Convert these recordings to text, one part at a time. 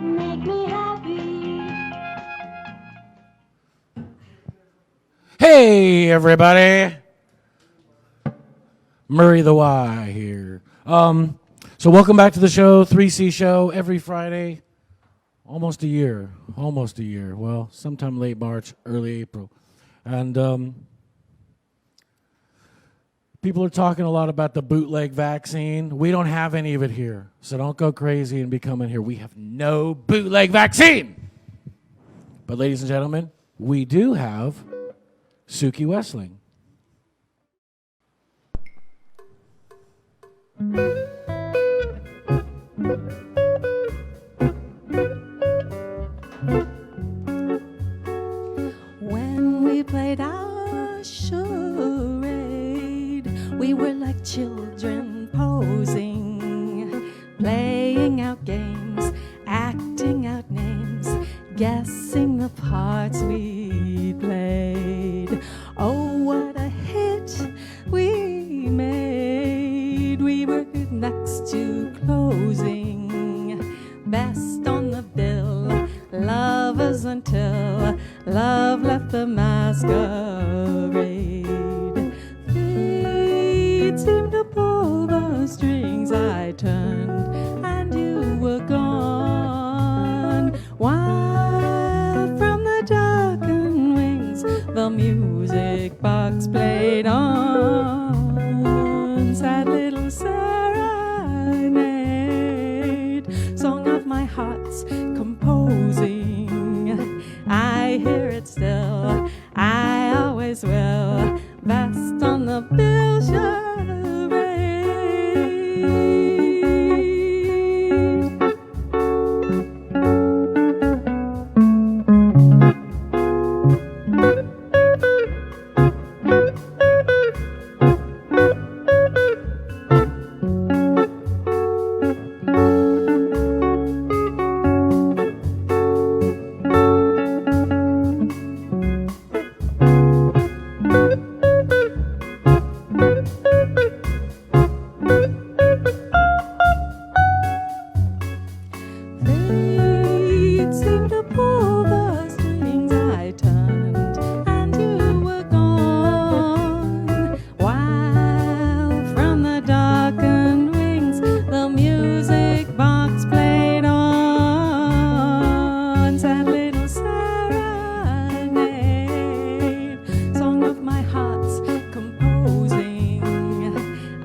Make me happy. Hey, everybody. Murray the Y here. So welcome back to the show, 3C show, every Friday. Almost a year. Well, sometime late March, early April. And people are talking a lot about the bootleg vaccine. We don't have any of it here. So don't go crazy and be coming here. We have no bootleg vaccine. But ladies and gentlemen, we do have Suki Wessling. When we played our charade, we were like children posing, playing out games, acting out names, guessing the parts we played. Oh, what a hit we made. We were next to closing, best on the bill, lovers until love left the masquerade. Fate seemed to pull the strings. I turned and you were gone, while from the darkened wings the music box played on. Sad little serenade, song of my heart's composing. I hear it still, I always will, best on the bill charade. Fate seemed to pull the strings. I turned and you were gone, while from the darkened wings the music box played on. Sad little serenade, song of my heart's composing.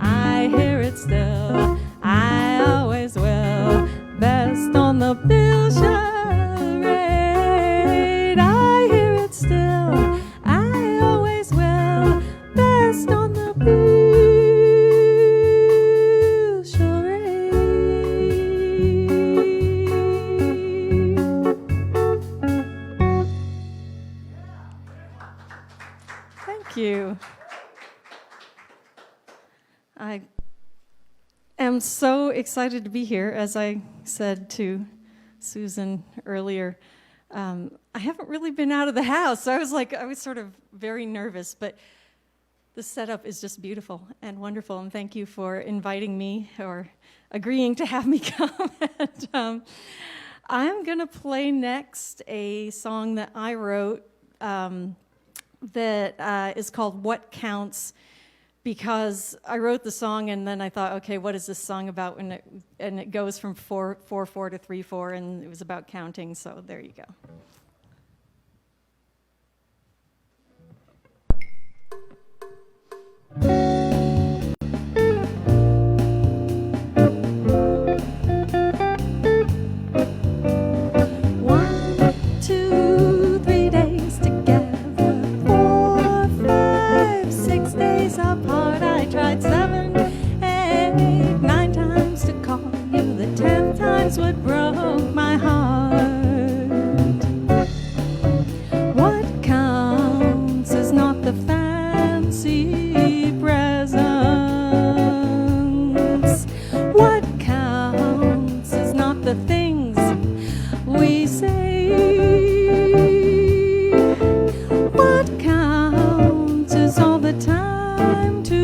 I hear it still, I always will, best on the bill charade. I hear it still, I always will, best on the bill charade. Thank you. I am so excited to be here. As I said to Susan earlier, I haven't really been out of the house, so I was sort of very nervous, but the setup is just beautiful and wonderful, and thank you for inviting me or agreeing to have me come. And, I'm going to play next a song that I wrote that is called What Counts, because I wrote the song and then I thought, okay, what is this song about? And it goes from 4/4 to 3/4, and it was about counting, so there you go. What broke my heart. What counts is not the fancy presents. What counts is not the things we say. What counts is all the time to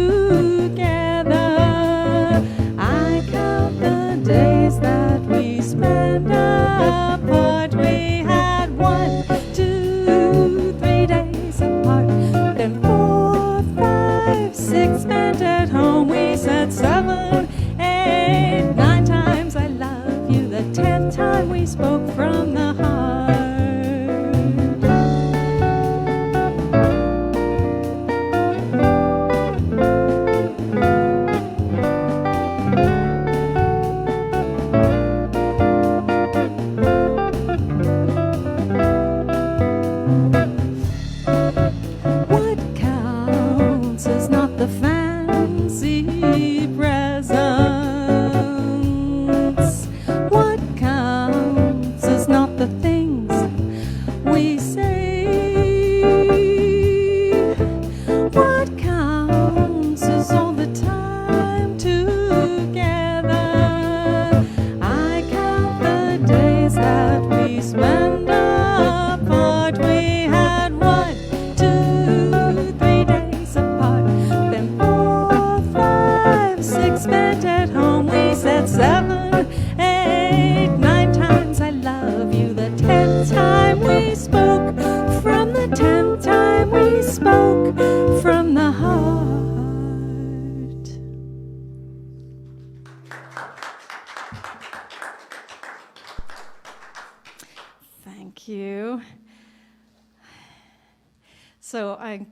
So I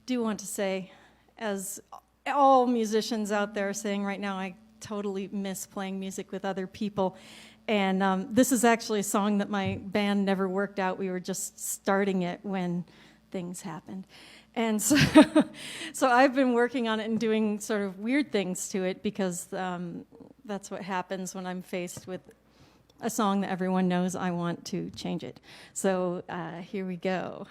do want to say, as all musicians out there are saying right now, I totally miss playing music with other people. And this is actually a song that my band never worked out. We were just starting it when things happened. And so, so I've been working on it and doing sort of weird things to it, because that's what happens when I'm faced with a song that everyone knows. I want to change it. So here we go.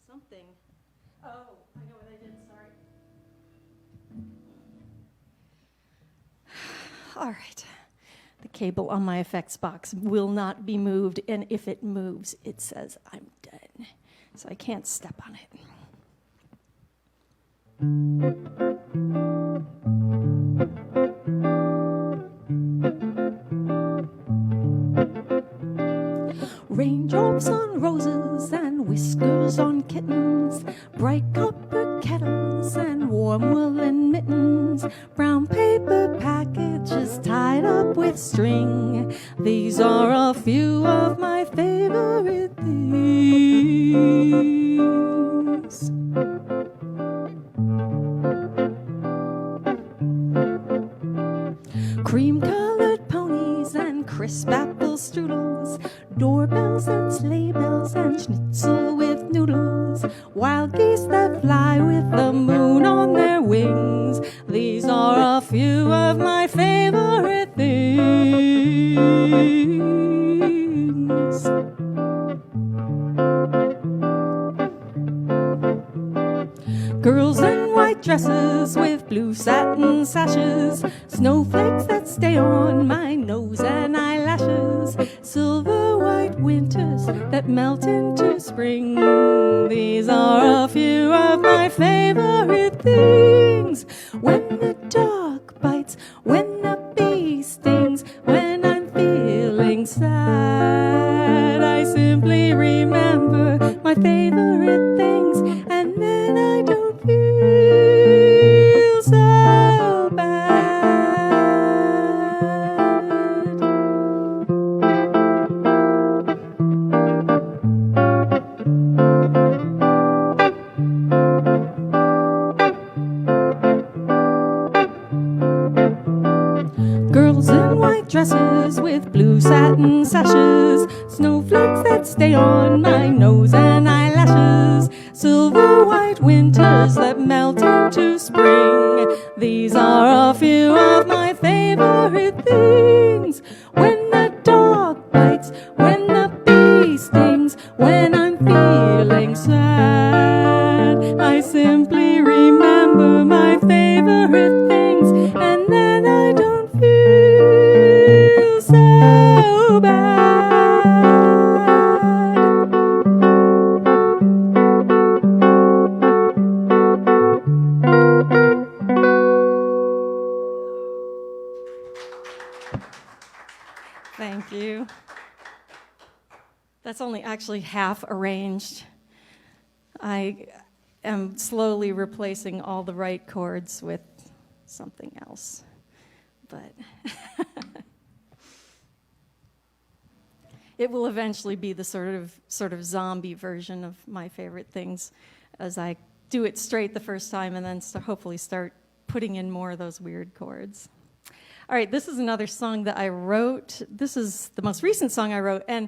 Something. Oh, I know what I did, sorry. All right. The cable on my effects box will not be moved, and if it moves, it says I'm done. So I can't step on it. Raindrops on roses and whiskers on kittens, bright copper kettles and warm woolen mittens, brown paper packages tied up with string. These are a few of my favorite things. Cream-colored ponies and crisp apple strudels, doorbells and sleigh bells and schnitzel with noodles, wild geese that fly with the moon on their wings. These are a few of my favorite things. Girls in white dresses with blue satin sashes, snowflakes that stay on my nose and eyelashes, silver white winters that melt into spring. These are a few of my favorite things. When the dog bites, when the bee stings, when I'm feeling sad, I simply remember my favorite things, and then I don't feel so bad. Girls in white dresses with blue satin sashes, snowflakes that stay on my nose and eyelashes, silver white winters that melt into spring. These are a few of my favorite things. When the dog bites, when the bee stings, when I'm feeling sad, I simply remember my favorite things, and then I don't feel so bad. Thank you. That's only actually half arranged. I am slowly replacing all the right chords with something else. But it will eventually be the sort of zombie version of my favorite things, as I do it straight the first time and then hopefully start putting in more of those weird chords. All right, this is another song that I wrote. This is the most recent song I wrote, and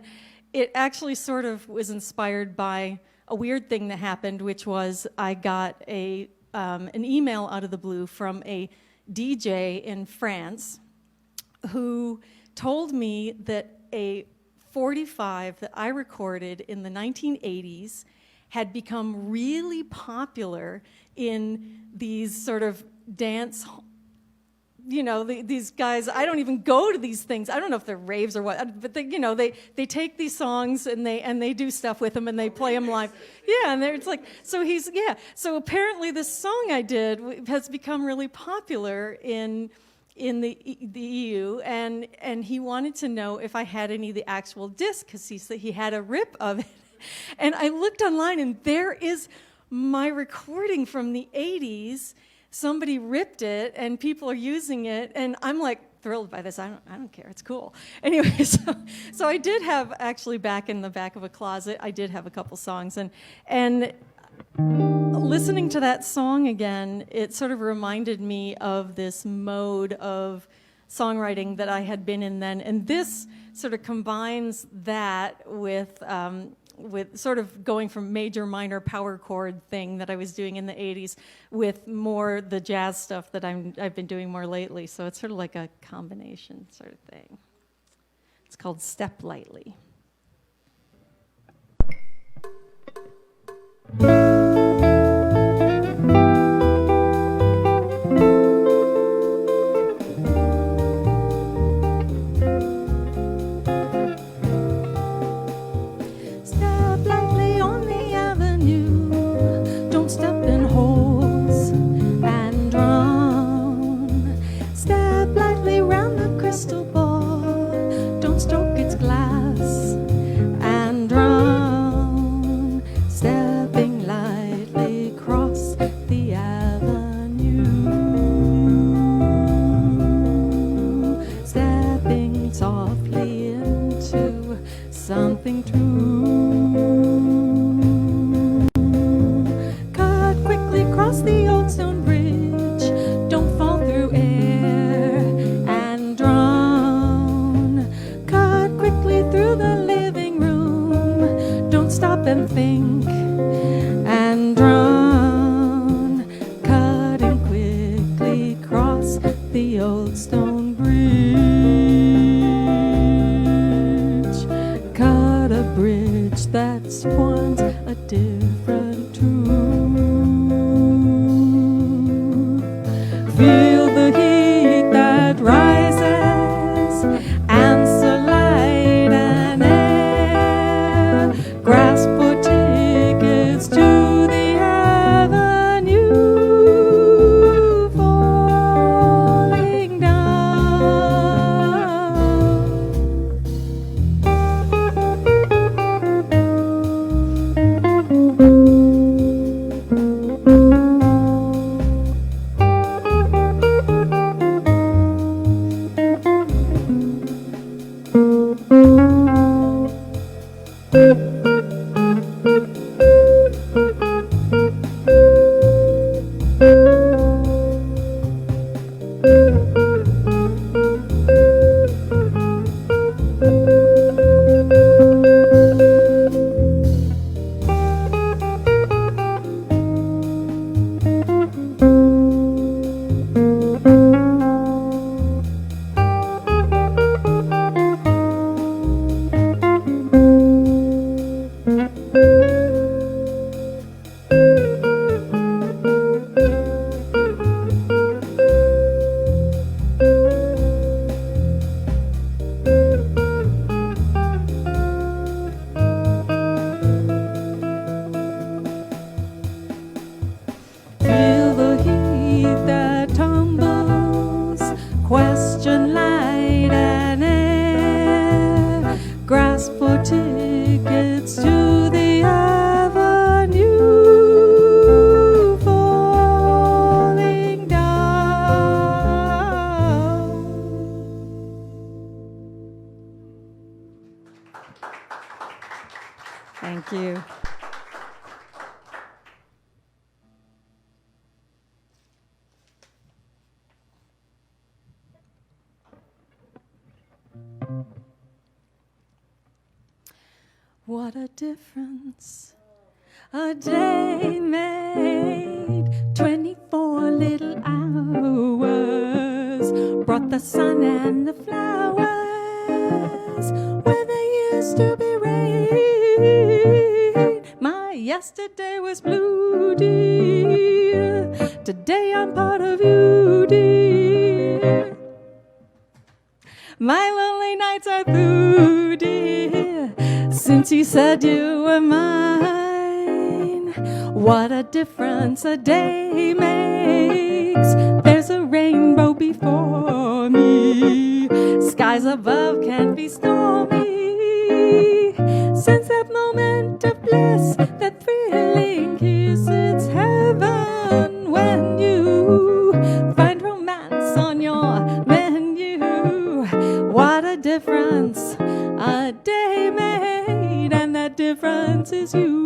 it actually sort of was inspired by a weird thing that happened, which was I got an email out of the blue from a DJ in France who told me that a 45 that I recorded in the 1980s had become really popular in these sort of dance, these guys. I don't even go to these things. I don't know if they're raves or what, but they take these songs and they do stuff with them and they play them live. Yeah, and it's like, so apparently this song I did has become really popular in the EU, and he wanted to know if I had any of the actual discs, because he said he had a rip of it. And I looked online, and there is my recording from the 80s. Somebody ripped it, and people are using it, and I'm like, thrilled by this. I don't care. It's cool. Anyway, so I did have, actually back in the back of a closet, I did have a couple songs. And listening to that song again, it sort of reminded me of this mode of songwriting that I had been in then. And this sort of combines that with sort of going from major minor power chord thing that I was doing in the 80s with more the jazz stuff that I've been doing more lately. So it's sort of like a combination sort of thing. It's called Step Lightly. Thank you. What a difference a day made. 24 little hours brought the sun and the flowers where there used to be rain. My yesterday was blue, dear. Today I'm part of you, dear. My lonely nights are through, dear, since you said you were mine. What a difference a day makes. There's a rainbow before me. Skies above can't be stormy. Since that moment of bliss, that thrilling kiss, it's heaven when you find romance on your menu. is you.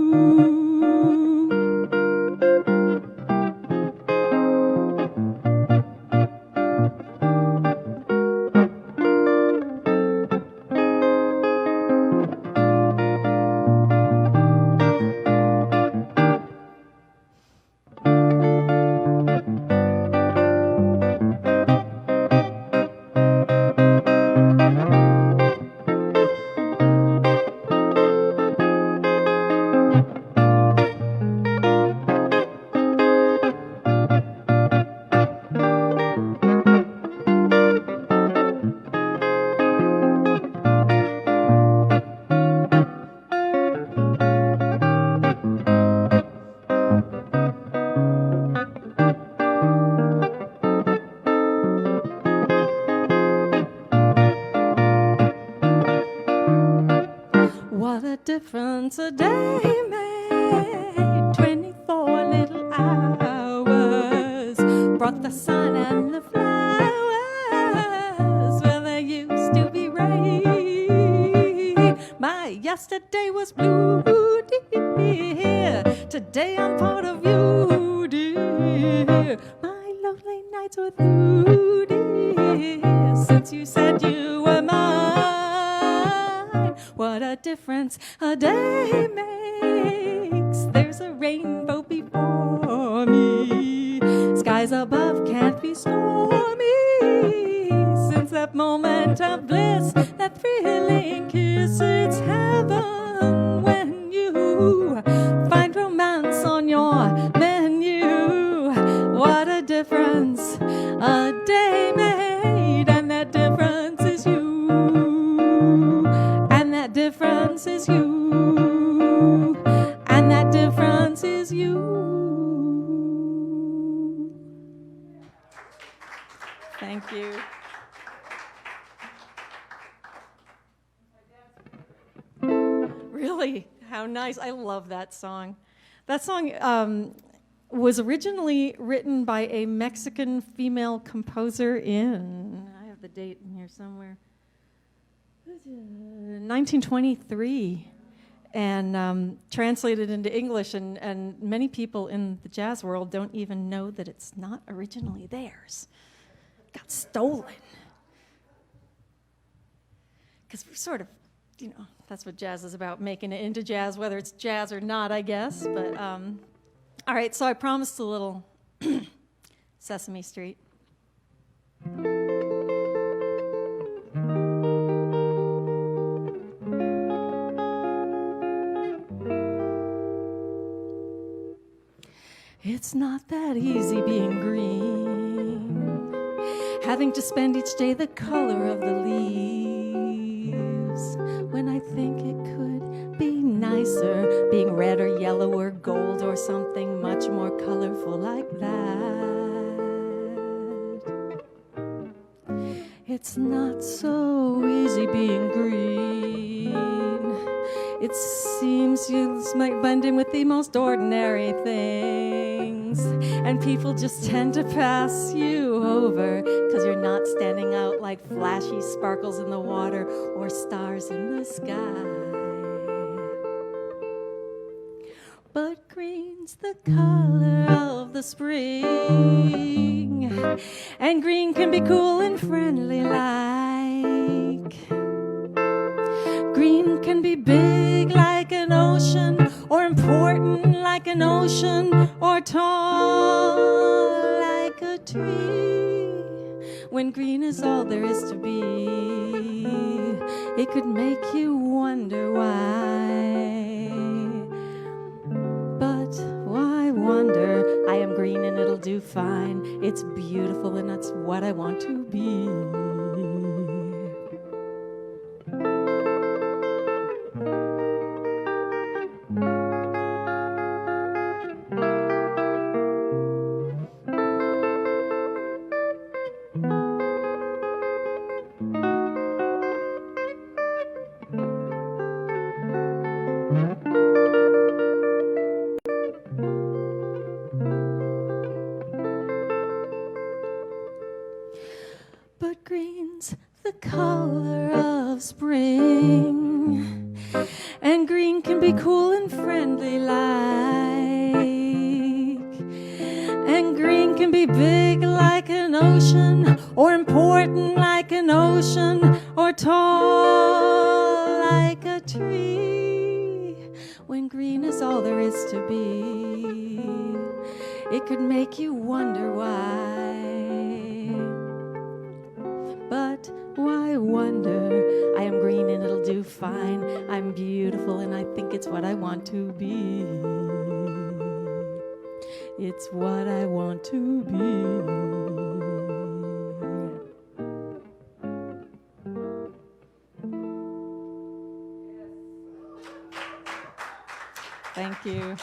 What a difference a day made. 24 little hours brought the sun and the flowers where there used to be rain. My yesterday was blue, dear. Today I'm part of you, dear. My lonely nights were through, dear, since you said you were mine. What a difference a day makes. There's a rainbow before me. Skies above can't be stormy. Since that moment of bliss, that thrilling kiss, it's heaven when you find romance on your menu. What a difference a day made, and that difference is you. And that difference is you. And that difference is you. Thank you. Really? How nice. I love that song. That song was originally written by a Mexican female composer in, I have the date in here somewhere, 1923, and translated into English, and many people in the jazz world don't even know that it's not originally theirs. It got stolen. Because we sort of, you know, that's what jazz is about, making it into jazz, whether it's jazz or not, I guess. But, all right, so I promised a little Sesame Street. It's not that easy being green, having to spend each day the color of the leaves, when I think it could be nicer being red or yellow or gold or something much more colorful like that. It's not so easy being green. It seems you might blend in with the most ordinary things, and people just tend to pass you over because you're not standing out like flashy sparkles in the water or stars in the sky. But green's the color of the spring, and green can be cool and friendly like. Green can be big like an ocean, or important like an ocean, or tall like a tree. When green is all there is to be, it could make you wonder why. But why wonder? I am green and it'll do fine. It's beautiful and that's what I want to be. But green they like. And green can be big like an ocean, or important like an ocean, or tall like a tree. When green is all there is to be, it could make you wonder why. But why wonder? I am green and it'll do fine. I'm beautiful and I think it's what I want to be. It's what I want to be. Thank you.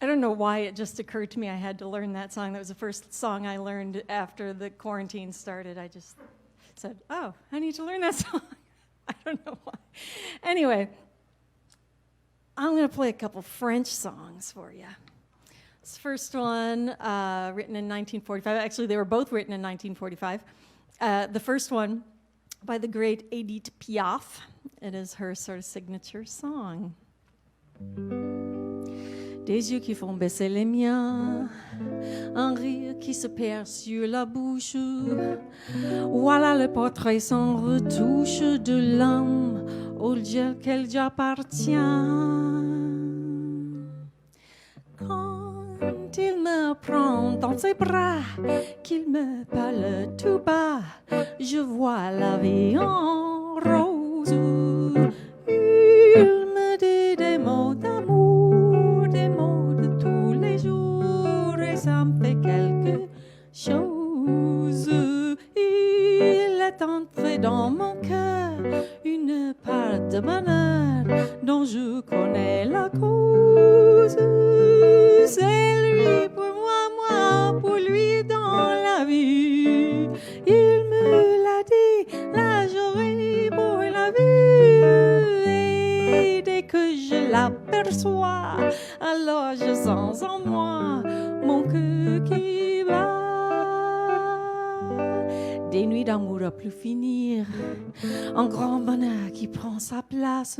I don't know why it just occurred to me I had to learn that song. That was the first song I learned after the quarantine started. I just said, oh, I need to learn that song. I don't know why. Anyway, I'm going to play a couple French songs for you. This first one, written in 1945. Actually, they were both written in 1945. The first one by the great Edith Piaf. It is her sort of signature song. Des yeux qui font baisser les miens, un rire qui se perd sur la bouche. Voilà le portrait sans retouche de l'homme auquel j'appartiens. Quand il me prend dans ses bras, qu'il me parle tout bas, je vois la vie en rose. Il me dit des mots d'amour, des mots de tous les jours, et ça me fait quelque chose. Il est entré dans mon cœur une part de bonheur dont je connais la cause. C'est lui pour moi, moi pour lui dans la vie. Il me l'a dit, là j'aurai pour la vie. Et dès que je l'aperçois, alors je sens en moi mon cœur qui bat. Des nuits d'amour à plus finir, un grand bonheur qui prend sa place,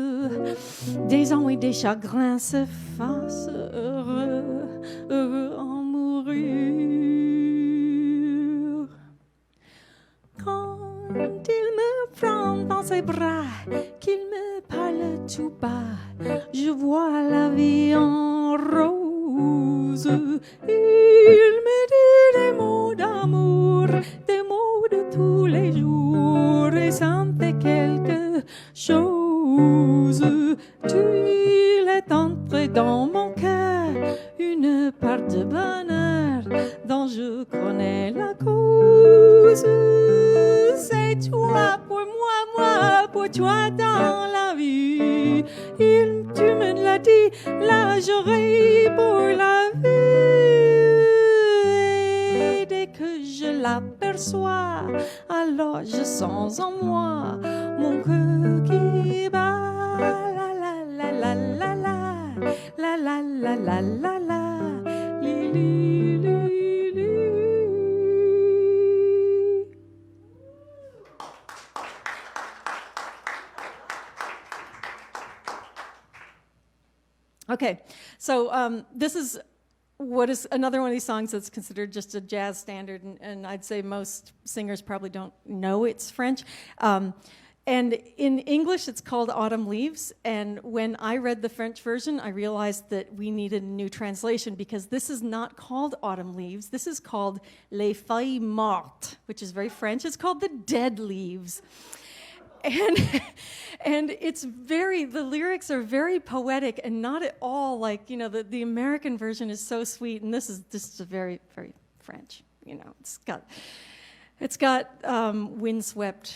des ennuis, des chagrins s'effacent, heureux, heureux en mourir. Quand il me prend dans ses bras, qu'il me parle tout bas, je vois la vie en rose. Il me dit des mots d'amour, des mots de tous les jours, et ça me fait quelque chose. Il est entré dans mon cœur une part de bonheur dont je connais la cause. C'est toi pour moi, moi pour toi dans la vie. Tu me l'as dit, là j'aurai pour la vie. Et dès que je l'aperçois, alors je sens en moi mon cœur qui bat. La la la la la la, la la la la la la, li li li li. Okay, so this is what is another one of these songs that's considered just a jazz standard, and I'd say most singers probably don't know it's French. And in English, it's called Autumn Leaves, and when I read the French version, I realized that we needed a new translation because this is not called Autumn Leaves. This is called Les Feuilles Mortes, which is very French. It's called the Dead Leaves. And it's the lyrics are very poetic and not at all like, the American version is so sweet, and this is very, very French. It's got windswept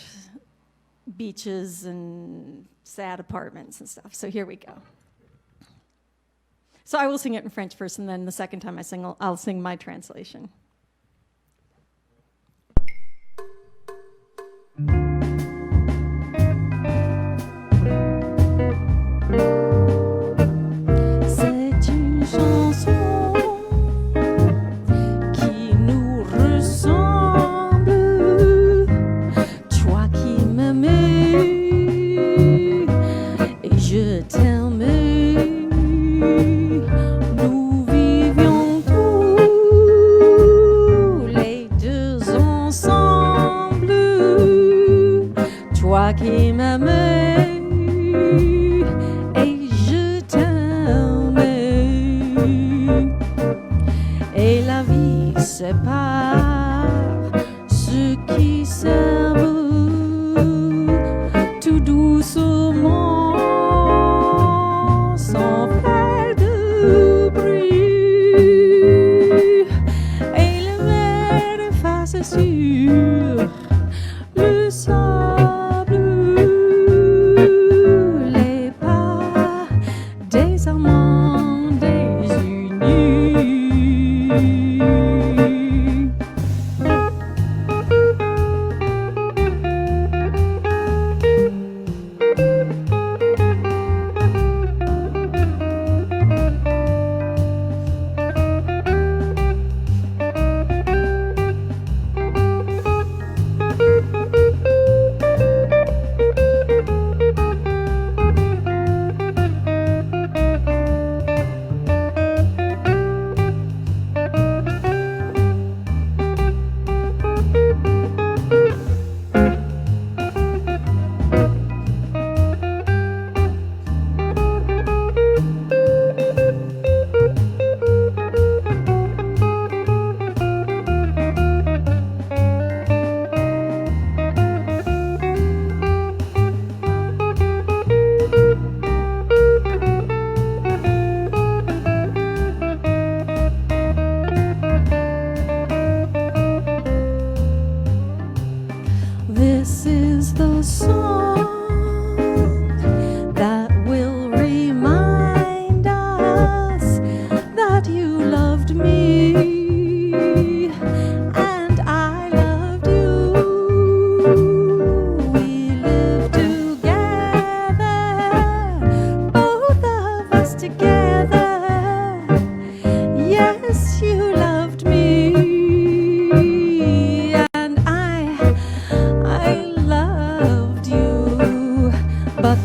beaches and sad apartments and stuff. So here we go. So I will sing it in French first, and then the second time I sing, I'll sing my translation.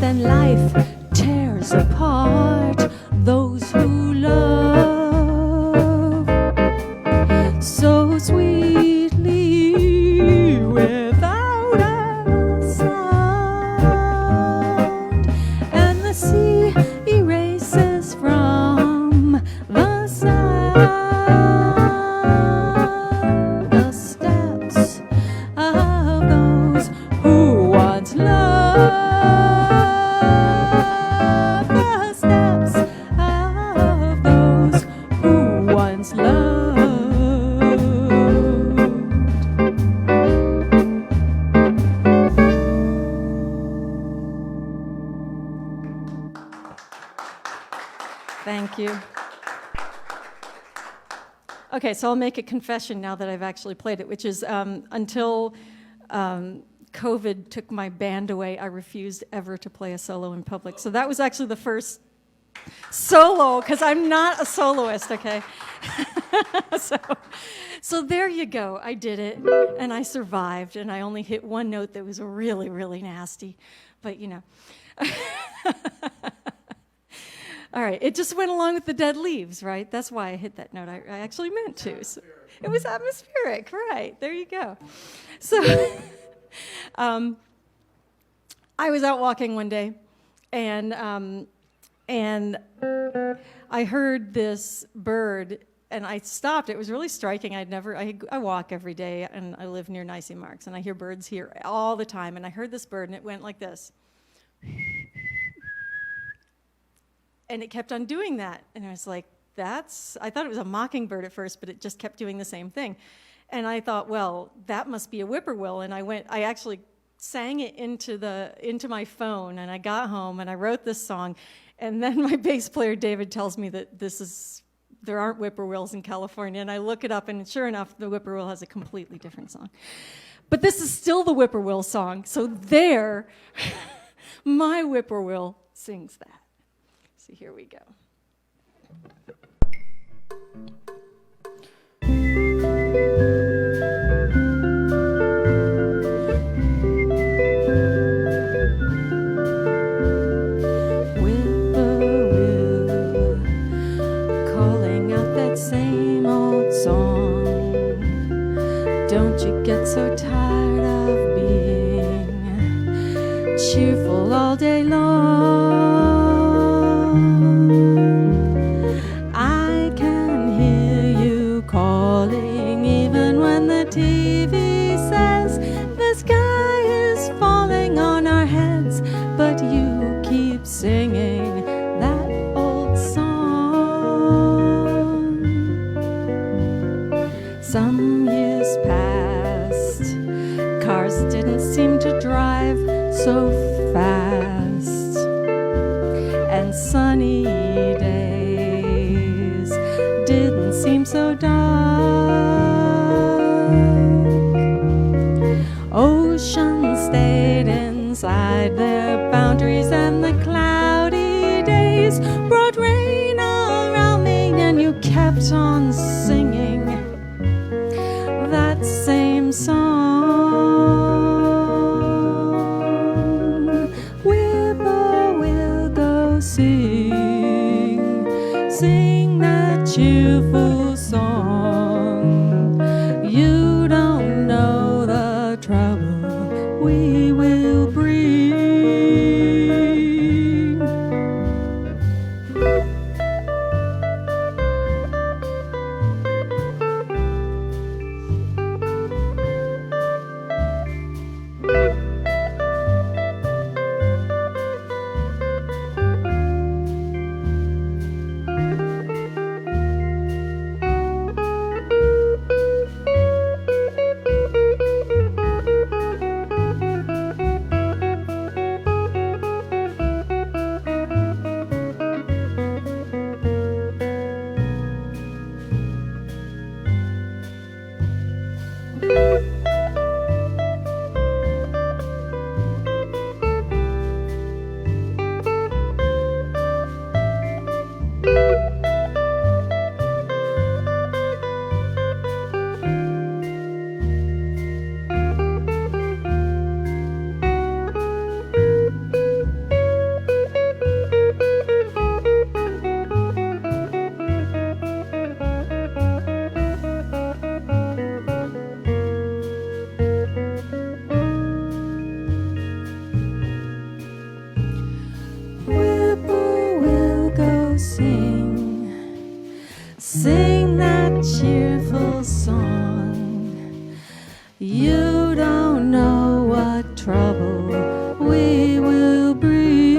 then life tears apart those who love so sweetly without a sound, and the sea erases from the sound the steps of those who once loved, the steps of those who once loved. Thank you. Okay, so I'll make a confession now that I've actually played it, which is until COVID took my band away, I refused ever to play a solo in public. So that was actually the first solo, because I'm not a soloist, okay? So there you go. I did it, and I survived, and I only hit one note that was really, really nasty. But, you know. All right, it just went along with the dead leaves, right? That's why I hit that note. I actually meant to. So it was atmospheric, right? There you go. So I was out walking one day, and I heard this bird, and I stopped. It was really striking. I walk every day, and I live near Nicey Marks, and I hear birds here all the time. And I heard this bird, and it went like this. And it kept on doing that. And I was like, I thought it was a mockingbird at first, but it just kept doing the same thing. And I thought, well, that must be a whippoorwill. And I actually sang it into my phone, and I got home and I wrote this song. And then my bass player, David, tells me that there aren't whippoorwills in California. And I look it up, and sure enough, the whippoorwill has a completely different song. But this is still the whippoorwill song. So there, my whippoorwill sings that. So here we go. Whippoorwill, calling out that same old song. Don't you get so tired of being cheerful all day long? TV says the sky is falling on our heads, but you keep singing that old song. Some years passed, cars didn't seem to drive so fast, and sunny days didn't seem so dark. Oceans stayed inside their boundaries, and the cloudy days brought rain around me, and you kept on singing that same song. Whippoorwill, go sing that cheerful song. You don't know the trouble we will bring. sing that cheerful song. You don't know what trouble we will bring.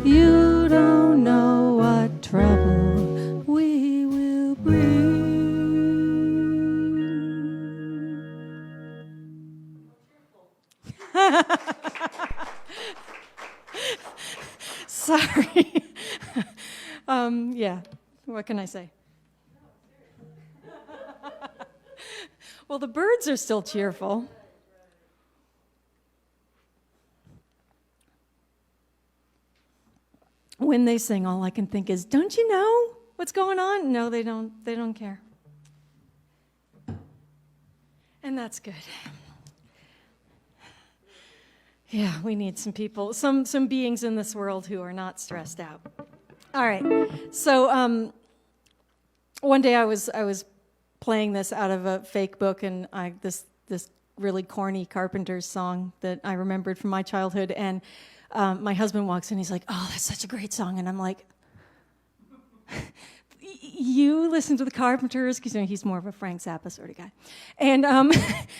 You don't know what trouble we will bring. Sorry. Yeah, what can I say? Well, the birds are still cheerful. When they sing, all I can think is, don't you know what's going on? No, they don't. They don't care. And that's good. Yeah, we need some people, some beings in this world who are not stressed out. All right. So one day I was playing this out of a fake book, and this really corny Carpenters song that I remembered from my childhood, and my husband walks in, he's like, "Oh, that's such a great song," and I'm like, "You listen to the Carpenters?" Because he's more of a Frank Zappa sort of guy, and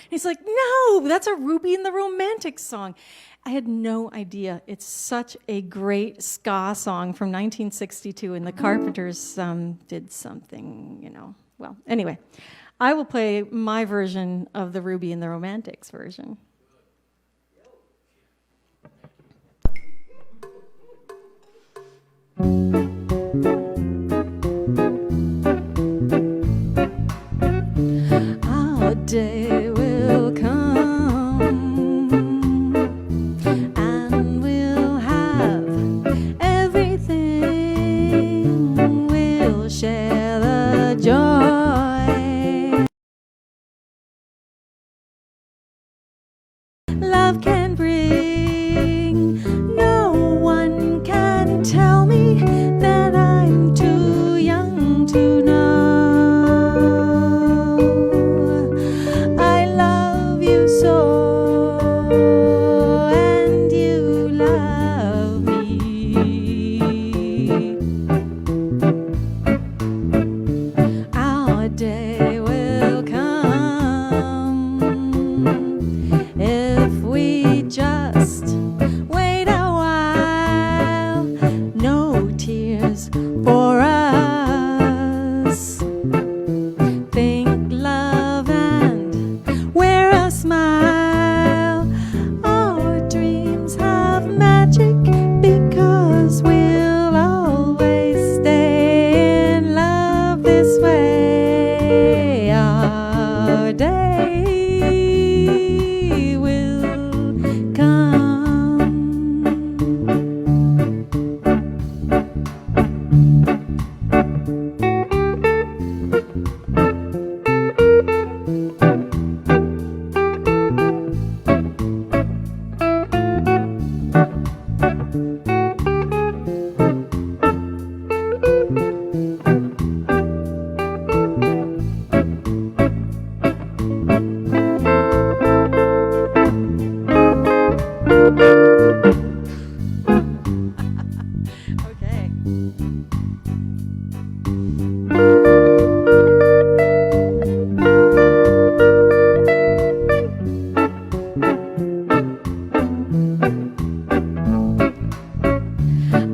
he's like, "No, that's a Ruby and the Romantics song." I had no idea. It's such a great ska song from 1962, and the Carpenters did something, Well, anyway, I will play my version of the Ruby and the Romantics version. Our day will come, and we'll have everything. We'll share the joy love can bring. No one can tell me that I'm too young to know. I love you so, and you love me. Our day will come if we just wait a while. No tears for us. Think love and wear a smile. Our dreams have magic because we'll always stay in love this way. Our day will come. Okay.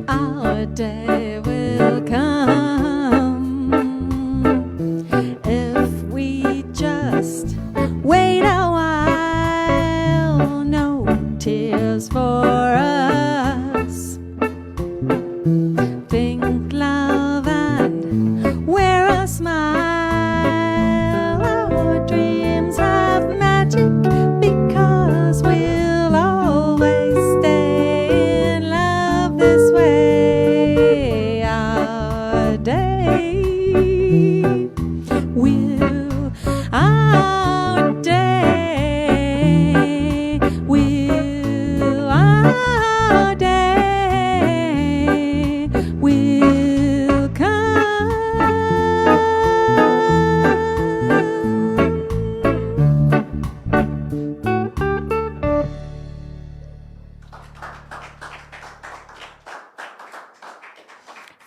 Our day will come if we just wait a while. No tears for us. Think love and wear a smile. Our dreams have magic because we'll always stay in love this way. Our day will, our day will, our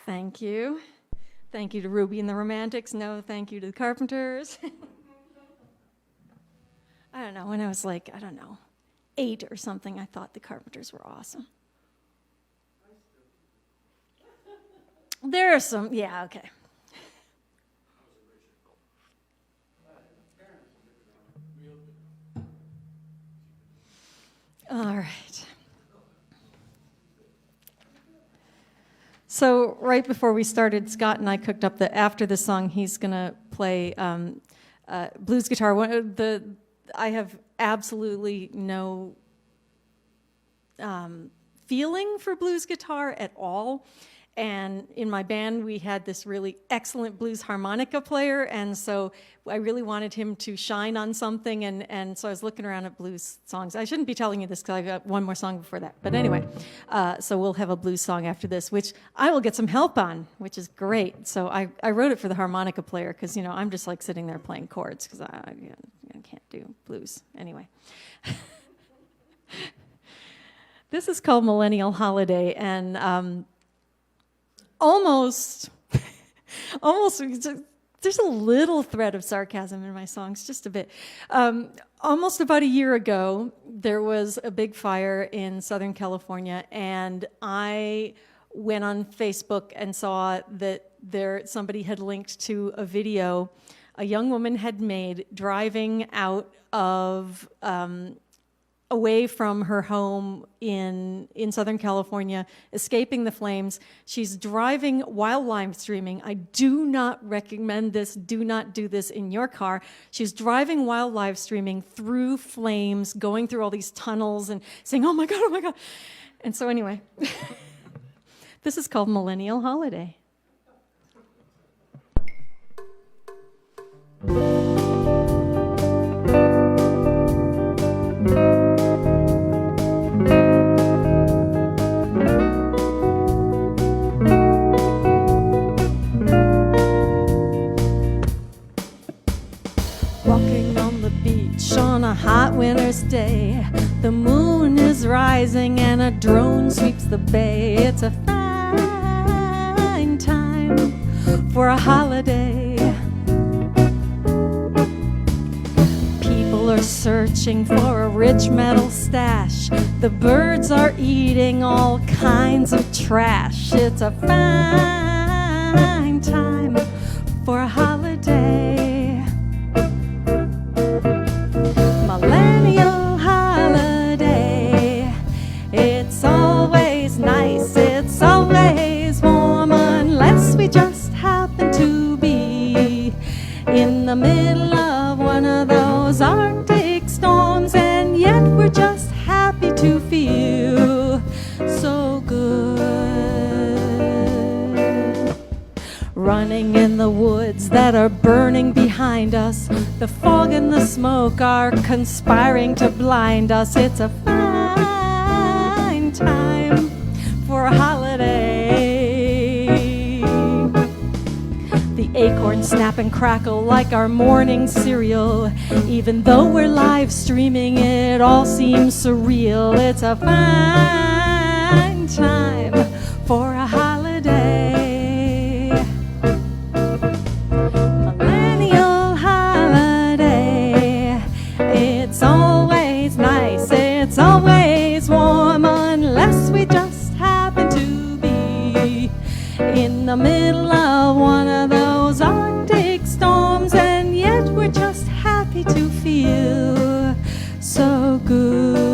Thank you. Thank you to Ruby and the Romantics. No, thank you to the Carpenters. I don't know, when I was like, 8 or something, I thought the Carpenters were awesome. There are some, yeah, okay. All right. So right before we started, Scott and I cooked up that after the song, he's going to play blues guitar. I have absolutely no feeling for blues guitar at all. And in my band, we had this really excellent blues harmonica player, and so I really wanted him to shine on something, and so I was looking around at blues songs. I shouldn't be telling you this because I've got one more song before that. But anyway, so we'll have a blues song after this, which I will get some help on, which is great. So I wrote it for the harmonica player because, I'm just like sitting there playing chords because I can't do blues. Anyway. This is called Millennial Holiday, and almost, there's a little thread of sarcasm in my songs, just a bit. Almost about a year ago, there was a big fire in Southern California, and I went on Facebook and saw that somebody had linked to a video a young woman had made driving out of away from her home in Southern California, escaping the flames. She's driving while live streaming. I do not recommend this. Do not do this in your car. She's driving while live streaming through flames, going through all these tunnels and saying, oh my God, oh my God. And so anyway, this is called Millennial Holiday. On a hot winter's day, the moon is rising and a drone sweeps the bay. It's a fine time for a holiday. People are searching for a rich metal stash. The birds are eating all kinds of trash. It's a fine time for a holiday. Millennial holiday. It's always nice, it's always warm, unless we just happen to be in the middle of one of those Arctic storms, and yet we're just happy to feel so good. Running in the woods that are burning behind us, the fog and the smoke are conspiring to blind us. It's a fine time for a holiday. The acorns snap and crackle like our morning cereal. Even though we're live streaming, it all seems surreal. It's a fine time for a holiday. It's always nice, it's always warm, unless we just happen to be in the middle of one of those Arctic storms, and yet we're just happy to feel so good.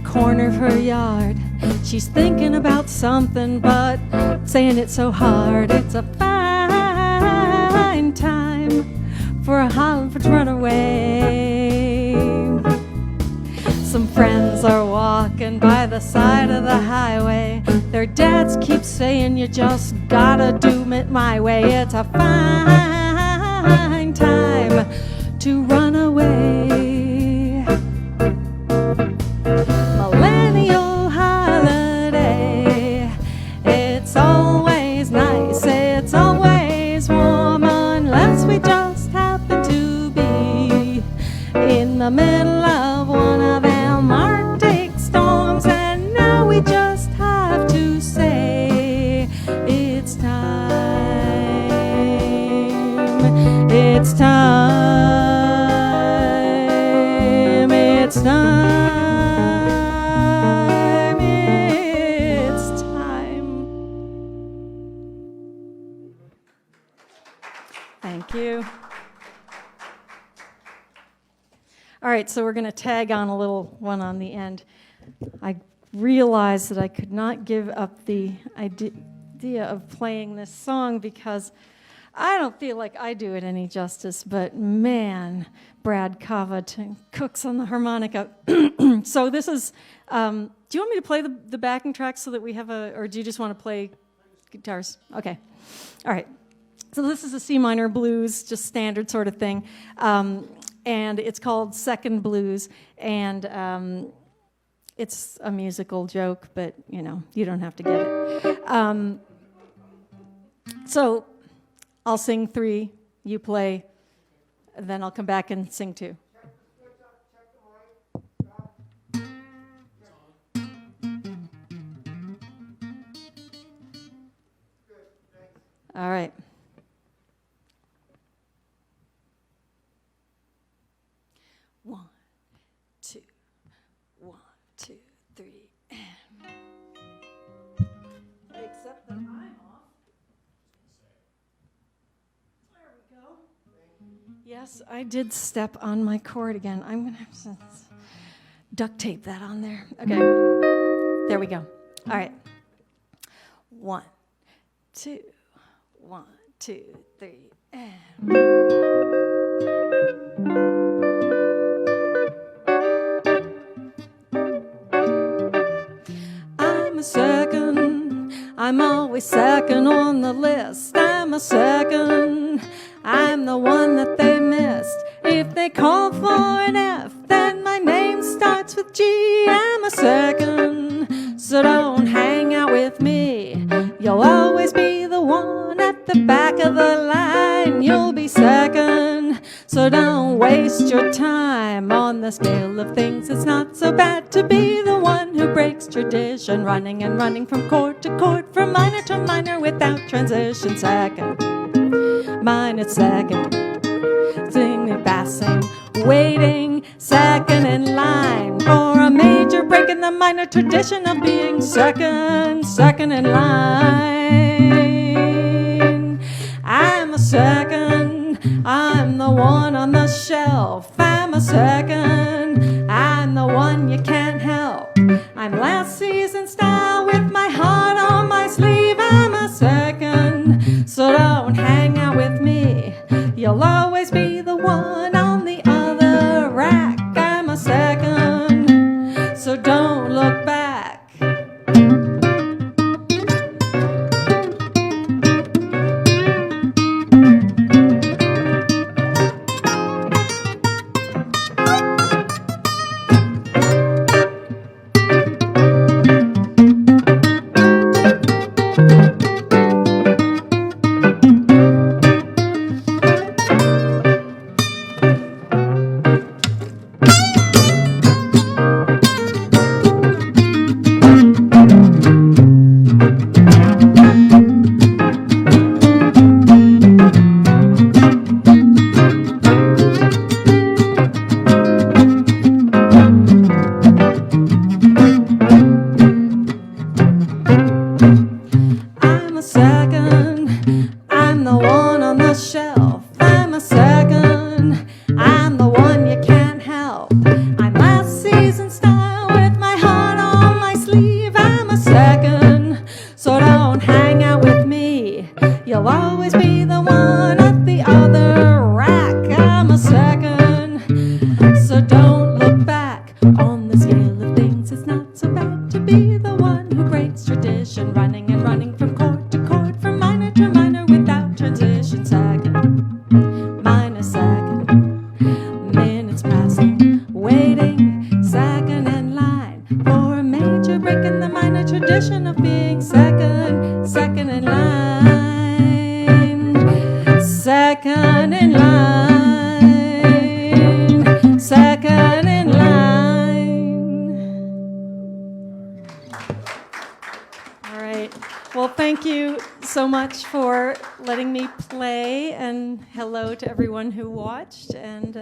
corner of her yard. She's thinking about something, but saying it so hard. It's a fine time for a Hollywood runaway. Some friends are walking by the side of the highway. Their dads keep saying you just gotta do it my way. It's a fine time to run away. Millennial holiday. It's always nice, it's always warm, unless we just happen to be in the middle of one of them Arctic storms. And now we just have to say it's time. It's time. It's time. It's time. Thank you. All right, so we're going to tag on a little one on the end. I realized that I could not give up the idea of playing this song because I don't feel like I do it any justice, but man, Brad Kava cooks on the harmonica. So this is, do you want me to play the backing track so that we have or do you just want to play guitars? Okay, all right. So this is a C minor blues, just standard sort of thing. And it's called Second Blues, and it's a musical joke, but you know, you don't have to get it. So I'll sing 3, you play, and then I'll come back and sing 2. All right. 1, 2, 1, 2, 3, and except that I'm off. There we go. Yes, I did step on my cord again. I'm gonna have to duct tape that on there. Okay, there we go. All right. 1, 2, 1, 2, 3, and. I'm a second, I'm always second on the list. I'm a second, I'm the one that they missed. If they call for an F, then my name starts with G. I'm a second, so don't hang out with me. You'll always be the one at the back of the line. You'll be second, so don't waste your time. On the scale of things, it's not so bad to be the one who breaks tradition, running and running from chord to chord, from minor to minor without transition. Second, minor second, singing, bassing, waiting, second in line for a major break in the minor tradition of being second, second in line. I'm a second, I'm the one on the shelf. I'm a second, I'm the one you can't help. I'm last season style with my heart on my sleeve. I'm a second, so don't hang out with me. You'll always be the one on the other rack. I'm a second, so don't look back. be the one who breaks tradition, running and running from chord to chord, from minor to minor without transition. Second, minor second, minutes passing, waiting, second in line for a major break in the minor tradition of being second, second in line, second in line, second in line. All right. Well, thank you so much for letting me play, and hello to everyone who watched. And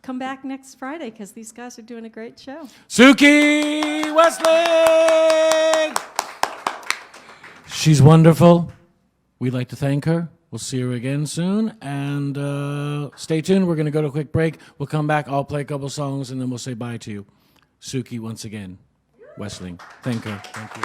come back next Friday because these guys are doing a great show. Suki Wessling! She's wonderful. We'd like to thank her. We'll see her again soon. And stay tuned. We're going to go to a quick break. We'll come back. I'll play a couple songs, and then we'll say bye to you. Suki, once again, Wessling. Thank her. Thank you.